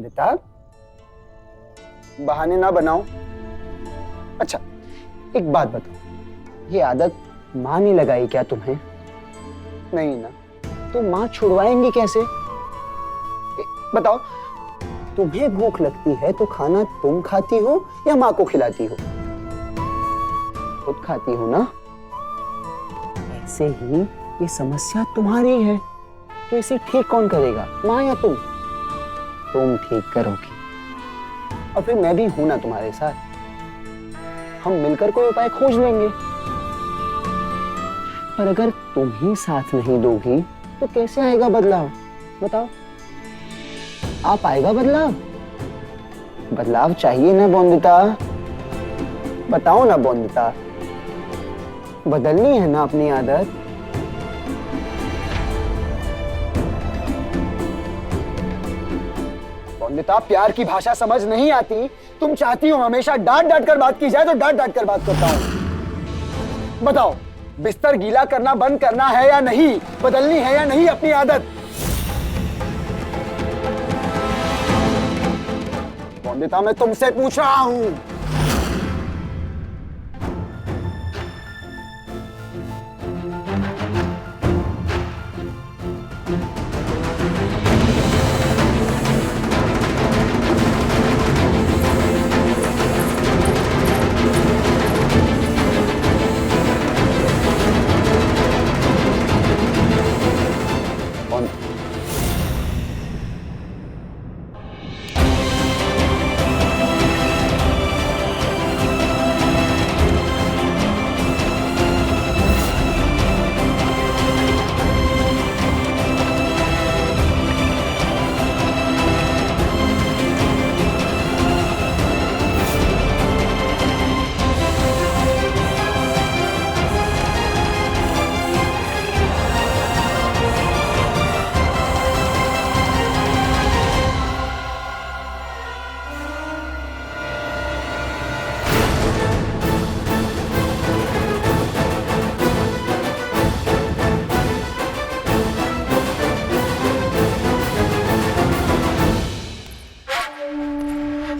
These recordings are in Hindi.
वंदिता, बहाने ना बनाओ। अच्छा एक बात बताओ, ये आदत माँ ने लगाई क्या तुम्हें? नहीं ना, तो माँ छुड़वाएंगी कैसे? बताओ, तुम्हें भूख लगती है तो खाना तुम खाती हो या माँ को खिलाती हो? खुद खाती हो ना। ऐसे ही ये समस्या तुम्हारी है, तो इसे ठीक कौन करेगा, माँ या तुम? तुम ठीक करोगी, और फिर मैं भी हूं ना तुम्हारे साथ। हम मिलकर कोई उपाय खोज लेंगे। पर अगर तुम ही साथ नहीं दोगी तो कैसे आएगा बदलाव? बताओ, आ पाएगा बदलाव? बदलाव चाहिए ना वंदिता, बताओ ना वंदिता, बदलनी है ना अपनी आदत? वंदिता, प्यार की भाषा समझ नहीं आती। तुम चाहती हो हमेशा डांट डांट कर बात की जाए, तो डांट डांट कर बात करता हूं। बताओ, बिस्तर गीला करना बंद करना है या नहीं? बदलनी है या नहीं अपनी आदत? वंदिता, मैं तुमसे पूछ रहा हूं।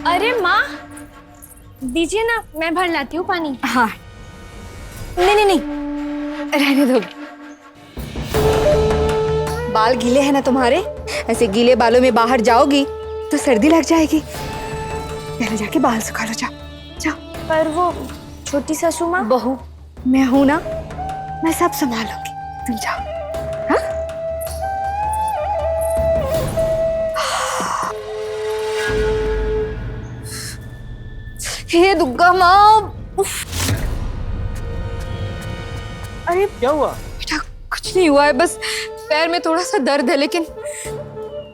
अरे माँ, दीजिए ना, मैं भर लाती हूँ पानी। हाँ, नहीं नहीं नहीं, रहने दो। बाल गीले हैं ना तुम्हारे, ऐसे गीले बालों में बाहर जाओगी तो सर्दी लग जाएगी। पहले जाके बाल सुखा लो, जाओ जाओ। पर वो छोटी सासू माँ। बहू मैं हूं ना, मैं सब संभालूंगी, तुम जाओ। हाँ? हे दुर्गा माँ, अरे क्या हुआ? बेटा कुछ नहीं हुआ है, बस पैर में थोड़ा सा दर्द है, लेकिन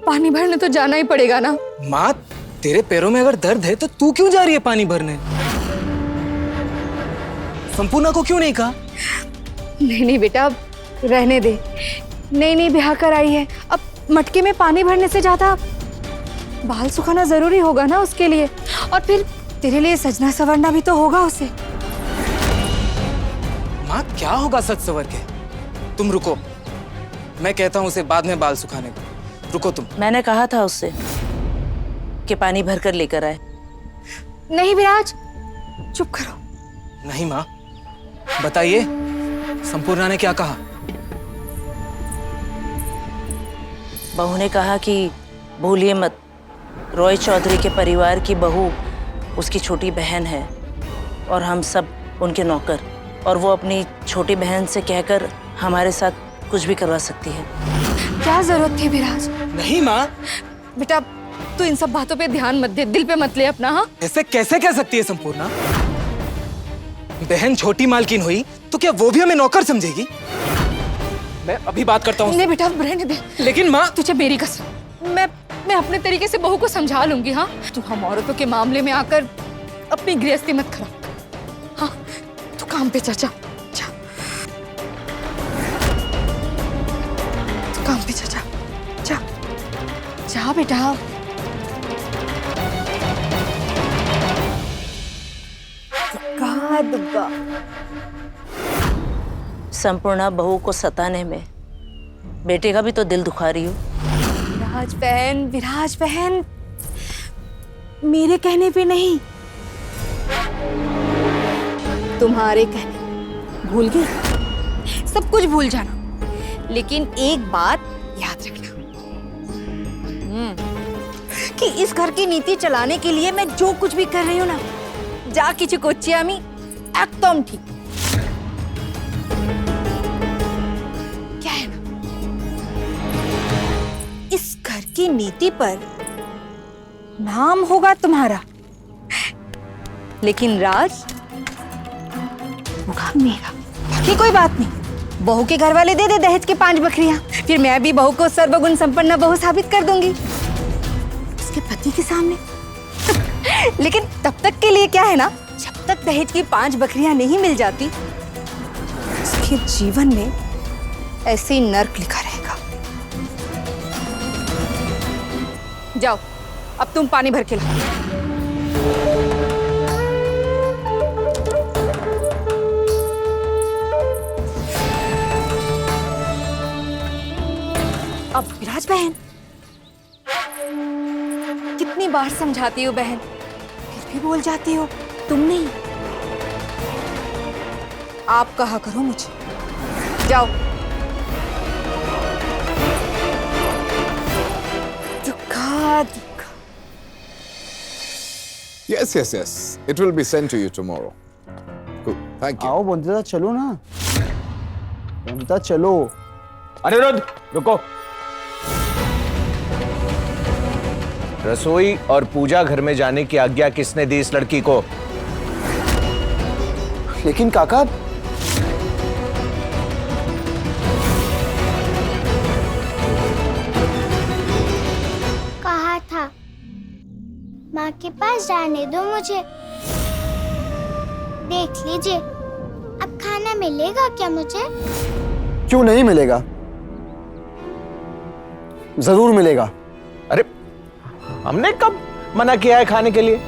पानी भरने तो जाना ही पड़ेगा ना। माँ, तेरे पैरों में अगर दर्द है तो तू क्यों जा रही है पानी भरने? संपूर्णा को क्यों नहीं कहा? नहीं नहीं बेटा, रहने दे। नई नई ब्याह कर आई है, अब मटके में पानी भरने से ज्यादा बाल सुखाना जरूरी होगा ना उसके लिए, और फिर तेरे लिए सजना संवरना भी तो होगा उसे। माँ, क्या होगा सच सवर के? तुम रुको, मैं कहता हूँ उसे बाद में बाल सुखाने को। रुको तुम। मैंने कहा था उससे कि पानी भर कर लेकर आए। नहीं विराज, चुप करो। नहीं माँ, बताइए संपूर्णा ने क्या कहा? बहू ने कहा कि भूलिए मत, रॉय चौधरी के परिवार की बहू उसकी छोटी बहन है और हम सब उनके नौकर, और वो अपनी छोटी बहन से कहकर हमारे साथ कुछ भी करवा सकती है। क्या जरूरत थी विराज? नहीं माँ। बेटा तू इन सब बातों पे ध्यान मत दे, दिल पे मत ले अपना। हाँ, ऐसे कैसे कह सकती है संपूर्णा? बहन छोटी मालकिन हुई तो क्या वो भी हमें नौकर समझेगी? मैं अभी बात करता हूँ। नहीं बेटा रहने दे। लेकिन माँ, तुझे मेरी कसम, मैं अपने तरीके से बहू को समझा लूंगी। हाँ, तू हम औरतों के मामले में आकर अपनी गृहस्थी मत खराब। हाँ, तू काम पे जा, जा जा, तू काम पे जा, जा जा जा बेटा। दुर्गा दुर्गा। संपूर्णा बहू को सताने में बेटे का भी तो दिल दुखा रही हो। विराज बहन, विराज बहन, मेरे कहने पे नहीं, तुम्हारे कहने। भूल गई? सब कुछ भूल जाना, लेकिन एक बात याद रखना कि इस घर की नीति चलाने के लिए मैं जो कुछ भी कर रही हूँ ना, जा किसी कोच्ची आमी एकदम ठीक। क्या है ना, इस घर की नीति पर नाम होगा तुम्हारा, लेकिन राज होगा मेरा। बाकी कोई बात नहीं, बहू के घर वाले दे दे दहेज के 5 बकरियां, फिर मैं भी बहू को सर्वगुण संपन्न बहू साबित कर दूंगी उसके पति के सामने। लेकिन तब तक के लिए क्या है ना, जब तक दहेज की 5 बकरियां नहीं मिल जाती, उसके जीवन में ऐसे ही नर्क लिखा रहेगा। जाओ, अब तुम पानी भर के लाओ। अब विराज बहन, कितनी बार समझाती हो बहन, फिर भी बोल जाती हो। तुम नहीं, आप कहा करो मुझे। जाओ। दुखा दुखा। Yes, yes, yes. It will be sent to you tomorrow. Good. Thank you. आओ बंदिता, चलो ना। बंदिता चलो। अनिरुद्ध रुको। रसोई और पूजा घर में जाने की आज्ञा किसने दी इस लड़की को? लेकिन काका, कहा था माँ के पास जाने दो मुझे। देख लीजिए, अब खाना मिलेगा क्या मुझे? क्यों नहीं मिलेगा? जरूर मिलेगा। अरे हमने कब मना किया है खाने के लिए?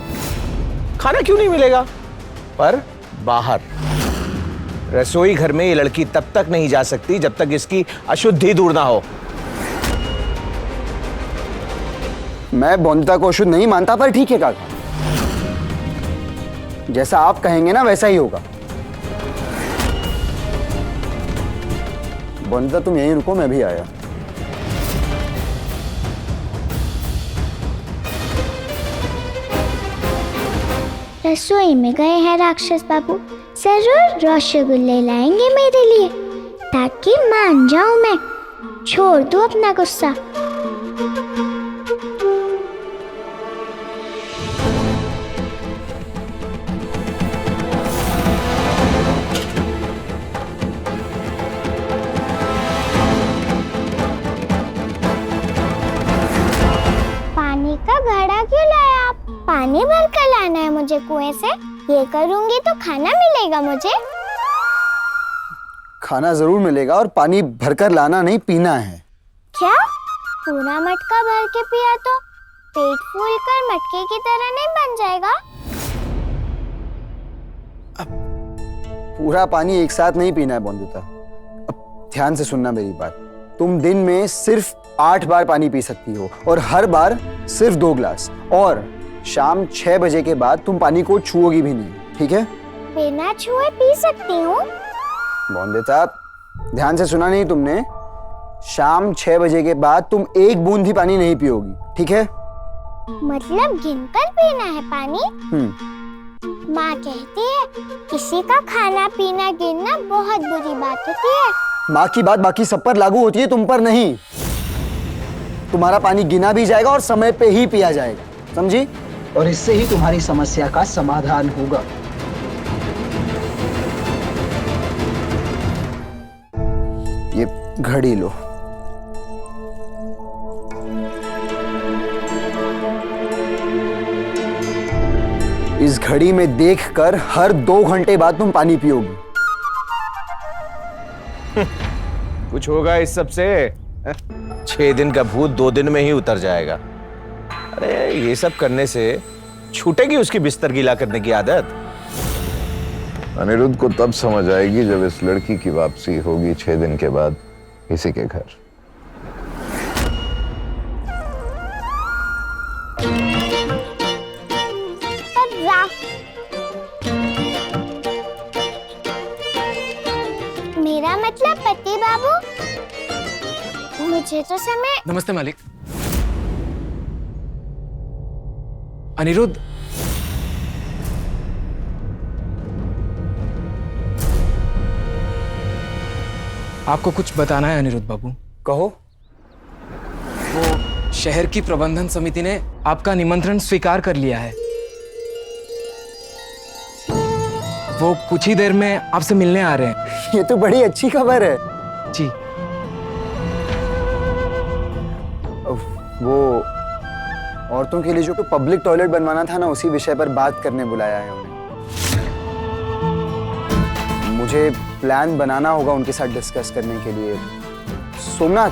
खाना क्यों नहीं मिलेगा? पर बाहर रसोई घर में ये लड़की तब तक नहीं जा सकती जब तक इसकी अशुद्धि दूर ना हो। मैं बंदिता को अशुद्ध नहीं मानता, पर ठीक है काका, जैसा आप कहेंगे ना वैसा ही होगा। बंदिता तुम यहीं रुको, मैं भी आया। रसोई में गए हैं राक्षस बाबू, जरूर रसगुल्ले लाएंगे मेरे लिए, ताकि मान जाऊं मैं, छोड़ दूं अपना गुस्सा। पानी का घड़ा क्यों लाया आप? पानी भर कर लाना है मुझे कुएं से। ये करूंगी तो खाना मिलेगा मुझे। खाना जरूर मिलेगा, और पानी भरकर लाना नहीं, पीना है। क्या? पूरा मटका भर के पिया तो पेट फूल कर मटके की तरह नहीं बन जाएगा? पूरा पानी एक साथ नहीं पीना है बंदिता। अब ध्यान से सुनना मेरी बात। तुम दिन में सिर्फ 8 बार पानी पी सकती हो, और हर बार सिर्फ 2 ग्लास, और शाम 6 बजे के बाद तुम पानी को छुओगी भी नहीं, ठीक है? बिना छुए पी सकती हूँ? बंदिता, ध्यान से सुना नहीं तुमने? शाम 6 बजे के बाद तुम एक बूंद भी पानी नहीं पियोगी, ठीक है? मतलब गिनकर पीना है पानी? माँ कहती है किसी का खाना पीना गिनना बहुत बुरी बात होती है। माँ की बात बाकी सब पर लागू होती है, तुम पर नहीं। तुम्हारा पानी गिना भी जाएगा और समय पे ही पिया जाएगा, समझी? और इससे ही तुम्हारी समस्या का समाधान होगा। ये घड़ी लो। इस घड़ी में देखकर हर 2 घंटे बाद तुम पानी पियोगी। कुछ होगा इस सब से? 6 दिन का भूत 2 दिन में ही उतर जाएगा। अरे ये सब करने से छूटेगी उसकी बिस्तर गीला करने की आदत। अनिरुद्ध को तब समझ आएगी जब इस लड़की की वापसी होगी 6 दिन के बाद इसी के घर। मतलब पति बाबू, मुझे तो समय। नमस्ते मालिक। अनिरुद्ध, आपको कुछ बताना है अनिरुद्ध बाबू। कहो। वो शहर की प्रबंधन समिति ने आपका निमंत्रण स्वीकार कर लिया है। वो कुछ ही देर में आपसे मिलने आ रहे हैं। ये तो बड़ी अच्छी खबर है। जी। वो औरतों के लिए जो पब्लिक टॉयलेट बनवाना था ना, उसी विषय पर बात करने बुलाया है उन्हें। मुझे प्लान बनाना होगा उनके साथ डिस्कस करने के लिए। सोमनाथ,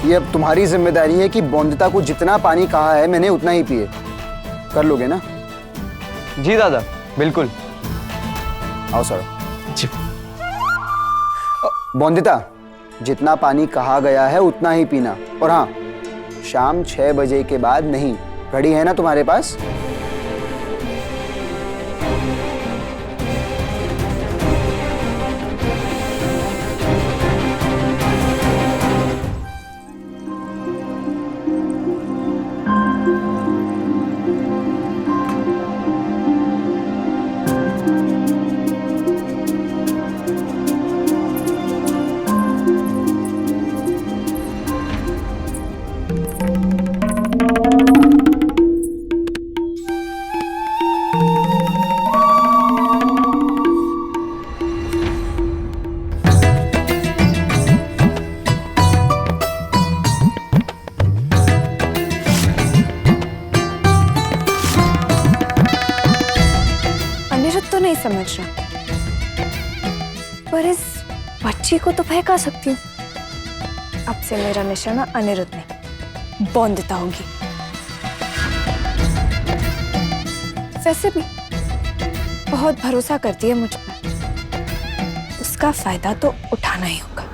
ये अब तुम्हारी जिम्मेदारी है कि बोंदिता को जितना पानी कहा है मैंने उतना ही पिए। कर लोगे ना? जी दादा, बिल्कुल। आओ सर। जी। बोंदिता, जितना पानी कहा गया है उतना ही पीना। और हाँ, शाम 6 बजे के बाद नहीं। घड़ी है ना तुम्हारे पास? तो नहीं समझ रहा, पर इस बच्ची को तो बहका सकती हूँ। अब से मेरा निशाना अनिरुद्ध नहीं, बोंदिता होगी। वैसे भी बहुत भरोसा करती है मुझ पर, उसका फायदा तो उठाना ही होगा।